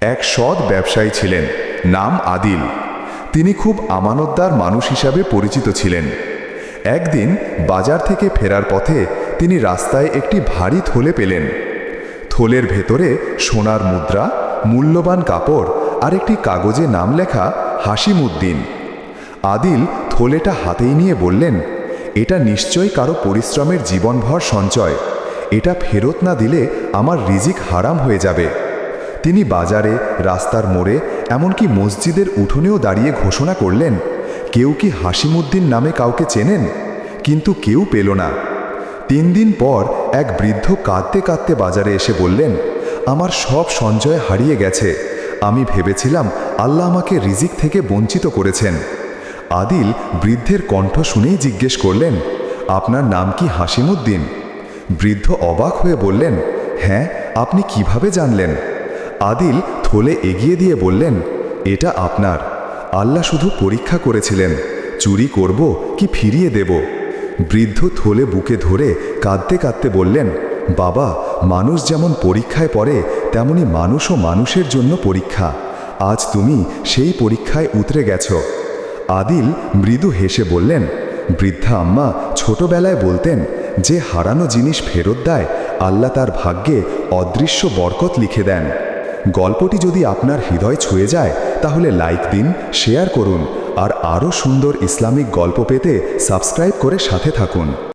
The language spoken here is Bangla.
এক সৎ ব্যবসায়ী ছিলেন, নাম আদিল। তিনি খুব আমানতদার মানুষ হিসাবে পরিচিত ছিলেন। একদিন বাজার থেকে ফেরার পথে তিনি রাস্তায় একটি ভারী থলে পেলেন। থলের ভেতরে সোনার মুদ্রা, মূল্যবান কাপড় আর একটি কাগজে নাম লেখা হাসিমুদ্দিন। আদিল থলেটা হাতেই নিয়ে বললেন, এটা নিশ্চয়ই কারো পরিশ্রমের জীবনভর সঞ্চয়। এটা ফেরত না দিলে আমার রিজিক হারাম হয়ে যাবে। তিনি বাজারে, রাস্তার মোড়ে, এমনকি মসজিদের উঠোনেও দাঁড়িয়ে ঘোষণা করলেন, কেউ কি হাসিমুদ্দিন নামে কাউকে চেনেন? কিন্তু কেউ পেল না। 3 দিন পর এক বৃদ্ধ কাঁদতে কাঁদতে বাজারে এসে বললেন, আমার সব সঞ্চয় হারিয়ে গেছে। আমি ভেবেছিলাম আল্লাহ আমাকে রিজিক থেকে বঞ্চিত করেছেন। আদিল বৃদ্ধের কণ্ঠ শুনেই জিজ্ঞেস করলেন, আপনার নাম কি হাসিমুদ্দিন? বৃদ্ধ অবাক হয়ে বললেন, হ্যাঁ, আপনি কিভাবে জানলেন? আদিল থলে এগিয়ে দিয়ে বললেন, এটা আপনার। আল্লাহ শুধু পরীক্ষা করেছিলেন, চুরি করব কি ফিরিয়ে দেব। বৃদ্ধ থলে বুকে ধরে কাঁদতে কাঁদতে বললেন, বাবা, মানুষ যেমন পরীক্ষায় পড়ে তেমনি মানুষও মানুষের জন্য পরীক্ষা। আজ তুমি সেই পরীক্ষায় উতরে গেছ। আদিল মৃদু হেসে বললেন, বৃদ্ধা আম্মা ছোটবেলায় বলতেন, যে হারানো জিনিস ফেরত দেয় আল্লাহ তার ভাগ্যে অদৃশ্য বরকত লিখে দেন। গল্পটি যদি আপনার হৃদয় ছুঁয়ে যায় তাহলে লাইক দিন, শেয়ার করুন আর আরও সুন্দর ইসলামিক গল্প পেতে সাবস্ক্রাইব করে সাথে থাকুন।